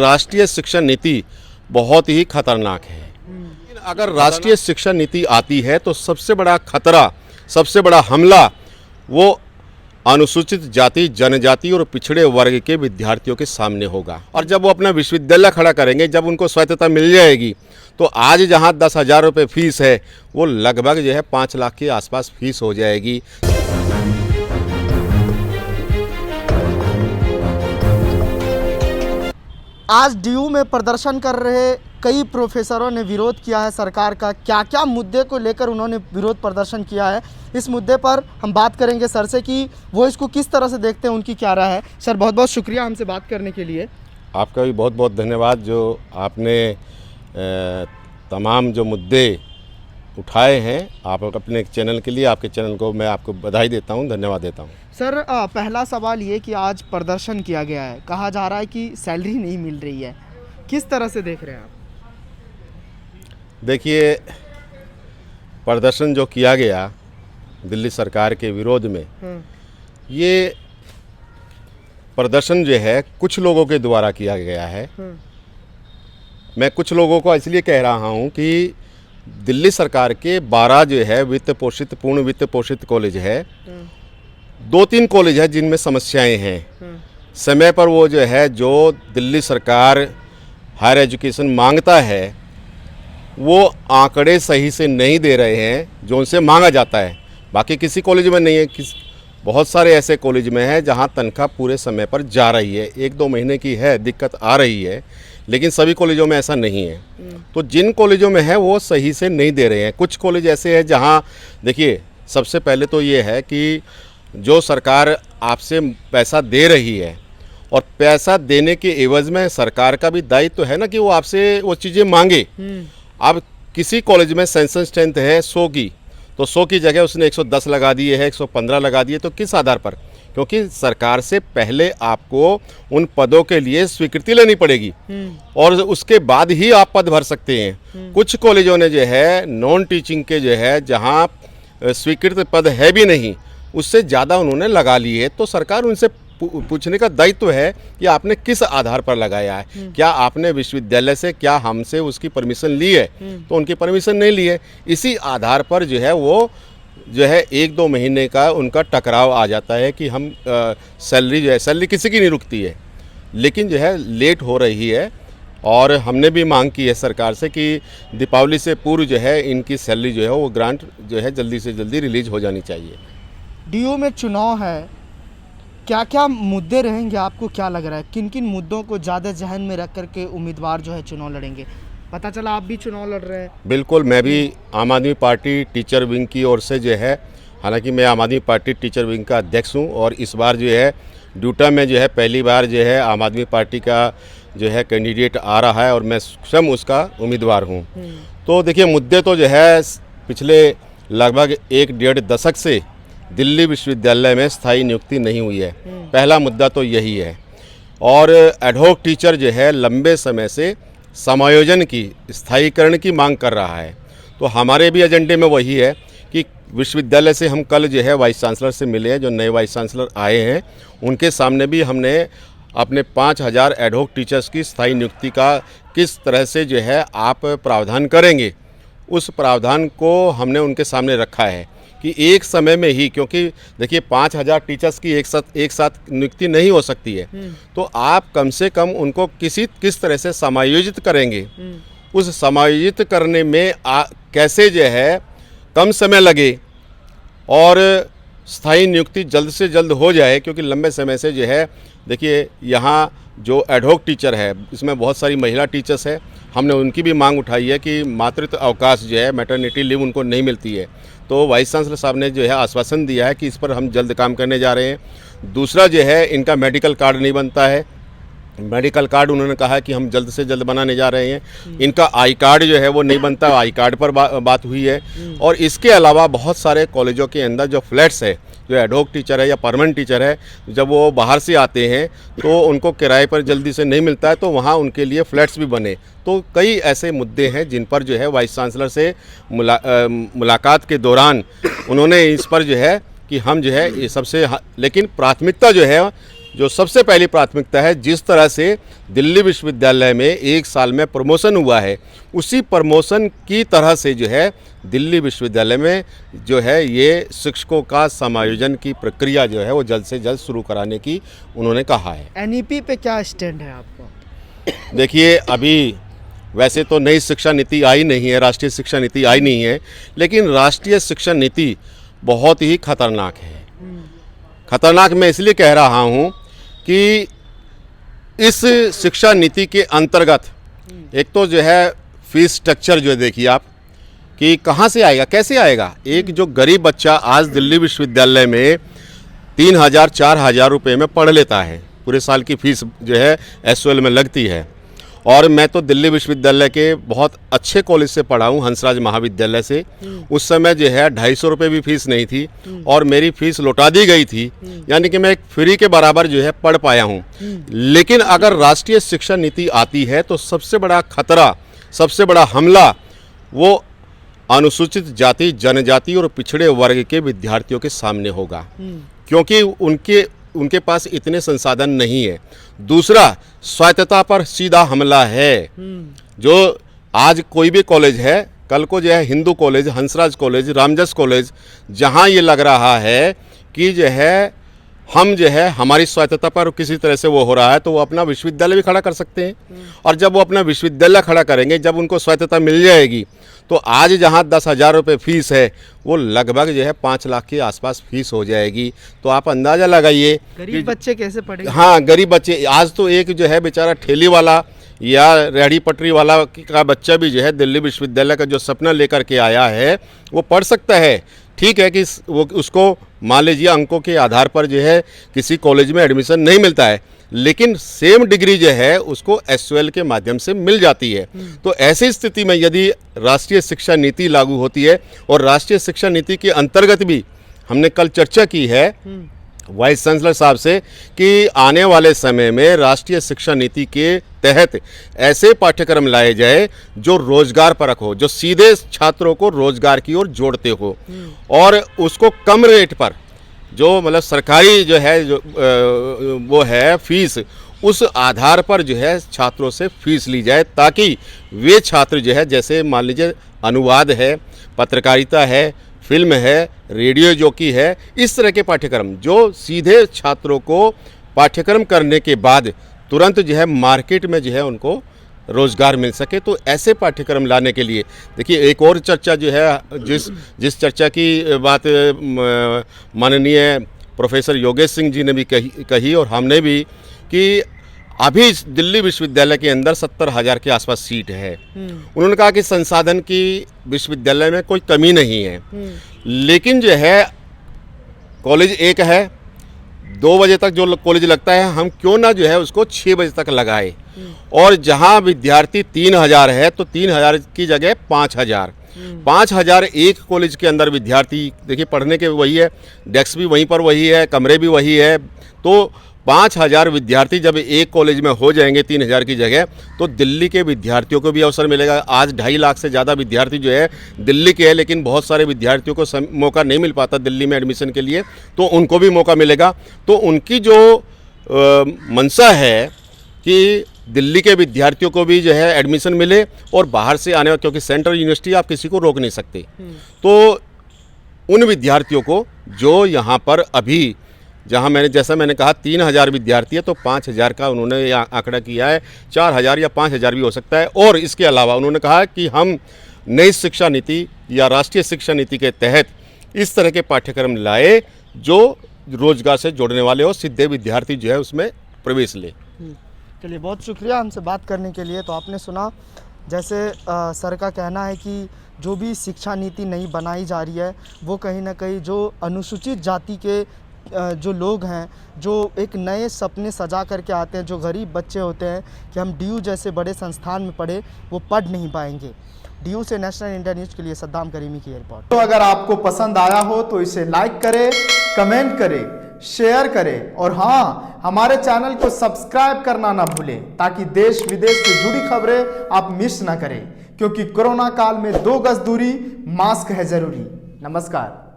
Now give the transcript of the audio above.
राष्ट्रीय शिक्षा नीति बहुत ही खतरनाक है। अगर राष्ट्रीय शिक्षा नीति आती है तो सबसे बड़ा खतरा, सबसे बड़ा हमला वो अनुसूचित जाति, जनजाति और पिछड़े वर्ग के विद्यार्थियों के सामने होगा। और जब वो अपना विश्वविद्यालय खड़ा करेंगे, जब उनको स्वायत्तता मिल जाएगी, तो आज जहां 10,000 रुपये फीस है वो लगभग 5 लाख के आसपास फीस हो जाएगी। आज डीयू में प्रदर्शन कर रहे कई प्रोफेसरों ने विरोध किया है सरकार का। क्या क्या मुद्दे को लेकर उन्होंने विरोध प्रदर्शन किया है, इस मुद्दे पर हम बात करेंगे सर से कि वो इसको किस तरह से देखते हैं, उनकी क्या राय है। सर बहुत बहुत शुक्रिया हमसे बात करने के लिए। आपका भी बहुत बहुत धन्यवाद जो आपने तमाम जो मुद्दे उठाए हैं आप अपने चैनल के लिए, आपके चैनल को मैं आपको बधाई देता हूं, धन्यवाद देता हूं। सर पहला सवाल ये कि आज प्रदर्शन किया गया है, कहा जा रहा है कि सैलरी नहीं मिल रही है, किस तरह से देख रहे हैं आप? देखिए, प्रदर्शन जो किया गया दिल्ली सरकार के विरोध में, ये प्रदर्शन जो है कुछ लोगों के द्वारा किया गया है। मैं कुछ लोगों को इसलिए कह रहा हूं कि दिल्ली सरकार के 12 जो है पूर्ण वित्त पोषित कॉलेज है, 2-3 कॉलेज है जिनमें समस्याएं हैं। समय पर वो जो है, जो दिल्ली सरकार हायर एजुकेशन मांगता है वो आंकड़े सही से नहीं दे रहे हैं जो उनसे मांगा जाता है। बाकी किसी कॉलेज में नहीं है, बहुत सारे ऐसे कॉलेज में है जहां तनख्वाह पूरे समय पर जा रही है। 1-2 महीने की है दिक्कत आ रही है, लेकिन सभी कॉलेजों में ऐसा नहीं है। तो जिन कॉलेजों में है वो सही से नहीं दे रहे हैं। कुछ कॉलेज ऐसे हैं जहां देखिए, सबसे पहले तो ये है कि जो सरकार आपसे पैसा दे रही है और पैसा देने के एवज में सरकार का भी दायित्व तो है ना कि वो आपसे वो चीज़ें मांगे। अब किसी कॉलेज में सेंसन स्ट्रेंथ है 100 की, तो 100 की जगह उसने 110 लगा दिए है, 115 लगा दिए, तो किस आधार पर? क्योंकि सरकार से पहले आपको उन पदों के लिए स्वीकृति लेनी पड़ेगी और उसके बाद ही आप पद भर सकते हैं। कुछ कॉलेजों ने जो है नॉन टीचिंग के जो है जहां स्वीकृत पद है भी नहीं, उससे ज़्यादा उन्होंने लगा लिए। तो सरकार उनसे पूछने का दायित्व है कि आपने किस आधार पर लगाया है। क्या आपने विश्वविद्यालय से, क्या हमसे उसकी परमिशन ली है? तो उनकी परमिशन नहीं ली है। इसी आधार पर जो है वो जो है 1-2 महीने का उनका टकराव आ जाता है कि हम सैलरी जो है, सैलरी किसी की नहीं रुकती है, लेकिन जो है लेट हो रही है। और हमने भी मांग की है सरकार से कि दीपावली से पूर्व जो है इनकी सैलरी जो है वो ग्रांट जो है जल्दी से जल्दी रिलीज हो जानी चाहिए। डीयू में चुनाव है, क्या क्या मुद्दे रहेंगे, आपको क्या लग रहा है? किन किन मुद्दों को ज़्यादा जहन में रख करके उम्मीदवार जो है चुनाव लड़ेंगे? पता चला आप भी चुनाव लड़ रहे हैं। बिल्कुल, मैं भी आम आदमी पार्टी टीचर विंग की ओर से जो है, हालांकि मैं आम आदमी पार्टी टीचर विंग का अध्यक्ष हूं और इस बार जो है ड्यूटा में जो है पहली बार जो है आम आदमी पार्टी का जो है कैंडिडेट आ रहा है और मैं स्वयं उसका उम्मीदवार हूं। तो देखिए, मुद्दे तो जो है पिछले लगभग 1-1.5 दशक से दिल्ली विश्वविद्यालय में स्थायी नियुक्ति नहीं हुई है। पहला मुद्दा तो यही है। और एडहॉक टीचर जो है लंबे समय से समायोजन की, स्थायीकरण की मांग कर रहा है। तो हमारे भी एजेंडे में वही है कि विश्वविद्यालय से हम कल जो है वाइस चांसलर से मिले हैं, जो नए वाइस चांसलर आए हैं उनके सामने भी हमने अपने 5,000 एडहॉक टीचर्स की स्थायी नियुक्ति का किस तरह से जो है आप प्रावधान करेंगे, उस प्रावधान को हमने उनके सामने रखा है कि एक समय में ही, क्योंकि देखिए 5,000 टीचर्स की एक साथ नियुक्ति नहीं हो सकती है, तो आप कम से कम उनको किस तरह से समायोजित करेंगे, उस समायोजित करने में कैसे जो है कम समय लगे और स्थायी नियुक्ति जल्द से जल्द हो जाए। क्योंकि लंबे समय से जो है देखिए, यहाँ जो एडहॉक टीचर है इसमें बहुत सारी महिला टीचर्स है, हमने उनकी भी मांग उठाई है कि मातृत्व अवकाश जो है, मैटरनिटी लीव उनको नहीं मिलती है। तो वाइस चांसलर साहब ने जो है आश्वासन दिया है कि इस पर हम जल्द काम करने जा रहे हैं। दूसरा जो है, इनका मेडिकल कार्ड नहीं बनता है, मेडिकल कार्ड उन्होंने कहा कि हम जल्द से जल्द बनाने जा रहे हैं। इनका आई कार्ड जो है वो नहीं बनता, आई कार्ड पर बात हुई है। और इसके अलावा बहुत सारे कॉलेजों के अंदर जो फ्लैट्स है, जो एडहॉक टीचर है या परमानेंट टीचर है, जब वो बाहर से आते हैं तो उनको किराए पर जल्दी से नहीं मिलता है, तो वहाँ उनके लिए फ्लैट्स भी बने। तो कई ऐसे मुद्दे हैं जिन पर जो है वाइस चांसलर से मुलाकात के दौरान उन्होंने इस पर जो है कि हम जो है ये सबसे, लेकिन प्राथमिकता जो है जो सबसे पहली प्राथमिकता है, जिस तरह से दिल्ली विश्वविद्यालय में 1 साल में प्रमोशन हुआ है, उसी प्रमोशन की तरह से जो है दिल्ली विश्वविद्यालय में जो है ये शिक्षकों का समायोजन की प्रक्रिया जो है वो जल्द से जल्द शुरू कराने की उन्होंने कहा है। एनईपी पे क्या स्टैंड है आपका? देखिए, अभी वैसे तो नई शिक्षा नीति आई नहीं है, राष्ट्रीय शिक्षा नीति आई नहीं है, लेकिन राष्ट्रीय शिक्षा नीति बहुत ही खतरनाक है। खतरनाक मैं इसलिए कह रहा हूँ कि इस शिक्षा नीति के अंतर्गत एक तो जो है फीस स्ट्रक्चर जो है, देखिए आप कि कहाँ से आएगा, कैसे आएगा। एक जो गरीब बच्चा आज दिल्ली विश्वविद्यालय में 3,000-4,000 रुपये में पढ़ लेता है, पूरे साल की फीस जो है एसओएल में लगती है। और मैं तो दिल्ली विश्वविद्यालय के बहुत अच्छे कॉलेज से पढ़ा हूँ, हंसराज महाविद्यालय से। उस समय जो है 250 रुपये भी फीस नहीं थी और मेरी फीस लौटा दी गई थी, यानी कि मैं एक फ्री के बराबर जो है पढ़ पाया हूँ। लेकिन अगर राष्ट्रीय शिक्षा नीति आती है तो सबसे बड़ा खतरा, सबसे बड़ा हमला वो अनुसूचित जाति, जनजाति और पिछड़े वर्ग के विद्यार्थियों के सामने होगा, क्योंकि उनके पास इतने संसाधन नहीं है। दूसरा, स्वायत्तता पर सीधा हमला है। जो आज कोई भी कॉलेज है, कल को जो है Hindu college, Hansraj college, Ramjas college, जहां ये लग रहा है कि जो है हम जो है हमारी स्वायत्तता पर किसी तरह से वो हो रहा है, तो वो अपना विश्वविद्यालय भी खड़ा कर सकते हैं। और जब वो अपना विश्वविद्यालय खड़ा करेंगे, जब उनको स्वायत्तता मिल जाएगी, तो आज जहां 10,000 रुपये फीस है, वो लगभग जो है 5 लाख के आसपास फीस हो जाएगी। तो आप अंदाज़ा लगाइए गरीब बच्चे कैसे पढ़ेंगे। हाँ, गरीब बच्चे। आज तो एक जो है बेचारा ठेली वाला या रेहड़ी पटरी वाला का बच्चा भी जो है दिल्ली विश्वविद्यालय का जो सपना लेकर के आया है, वो पढ़ सकता है। ठीक है कि वो उसको मान लीजिए अंकों के आधार पर जो है किसी कॉलेज में एडमिशन नहीं मिलता है, लेकिन सेम डिग्री जो है उसको एसओएल के माध्यम से मिल जाती है। तो ऐसी स्थिति में यदि राष्ट्रीय शिक्षा नीति लागू होती है, और राष्ट्रीय शिक्षा नीति के अंतर्गत भी हमने कल चर्चा की है वाइस चांसलर साहब से कि आने वाले समय में राष्ट्रीय शिक्षा नीति के तहत ऐसे पाठ्यक्रम लाए जाए जो रोजगार परक हो, जो सीधे छात्रों को रोजगार की ओर जोड़ते हो, और उसको कम रेट पर, जो मतलब सरकारी जो है जो वो है फीस, उस आधार पर जो है छात्रों से फीस ली जाए, ताकि वे छात्र जो है, जैसे मान लीजिए अनुवाद है, पत्रकारिता है, फिल्म है, रेडियो जॉकी है, इस तरह के पाठ्यक्रम जो सीधे छात्रों को पाठ्यक्रम करने के बाद तुरंत जो है मार्केट में जो है उनको रोजगार मिल सके। तो ऐसे पाठ्यक्रम लाने के लिए देखिए, एक और चर्चा जो है, जिस चर्चा की बात माननीय प्रोफेसर योगेश सिंह जी ने भी कही और हमने भी, कि अभी दिल्ली विश्वविद्यालय के अंदर 70,000 के आसपास सीट है। उन्होंने कहा कि संसाधन की विश्वविद्यालय में कोई कमी नहीं है, लेकिन जो है कॉलेज एक है, 2 बजे तक जो कॉलेज लगता है, हम क्यों ना जो है उसको 6 बजे तक लगाए। और जहां विद्यार्थी 3,000 है, तो 3,000 की जगह 5,000। 5,000 एक कॉलेज के अंदर विद्यार्थी, देखिए पढ़ने के वही है, डेस्क भी वहीं पर वही है, कमरे भी वही है। तो 5,000 विद्यार्थी जब एक कॉलेज में हो जाएंगे 3,000 की जगह, तो दिल्ली के विद्यार्थियों को भी अवसर मिलेगा। आज 2.5 लाख से ज़्यादा विद्यार्थी जो है दिल्ली के हैं, लेकिन बहुत सारे विद्यार्थियों को मौका नहीं मिल पाता दिल्ली में एडमिशन के लिए, तो उनको भी मौका मिलेगा। तो उनकी जो मंशा है कि दिल्ली के विद्यार्थियों को भी जो है एडमिशन मिले, और बाहर से आने वाले, क्योंकि सेंट्रल यूनिवर्सिटी आप किसी को रोक नहीं सकते, तो उन विद्यार्थियों को जो यहाँ पर अभी, जैसा मैंने कहा 3,000 विद्यार्थी है, तो 5,000 का उन्होंने आंकड़ा किया है, 4,000 या 5,000 भी हो सकता है। और इसके अलावा उन्होंने कहा कि हम नई शिक्षा नीति या राष्ट्रीय शिक्षा नीति के तहत इस तरह के पाठ्यक्रम लाए जो रोजगार से जोड़ने वाले हो, सीधे विद्यार्थी जो है उसमें प्रवेश ले। चलिए, बहुत शुक्रिया हमसे बात करने के लिए। तो आपने सुना, जैसे सर का कहना है कि जो भी शिक्षा नीति नई बनाई जा रही है, वो कहीं ना कहीं जो अनुसूचित जाति के जो लोग हैं, जो एक नए सपने सजा करके आते हैं, जो गरीब बच्चे होते हैं कि हम डीयू जैसे बड़े संस्थान में पढ़े, वो पढ़ नहीं पाएंगे। डीयू से नेशनल इंडिया न्यूज़ के लिए सद्दाम करीमी की रिपोर्ट। तो अगर आपको पसंद आया हो तो इसे लाइक करें, कमेंट करें, शेयर करें, और हाँ, हमारे चैनल को सब्सक्राइब करना ना भूलें, ताकि देश विदेश से जुड़ी खबरें आप मिस ना करें, क्योंकि कोरोना काल में 2 गज दूरी, मास्क है जरूरी। नमस्कार।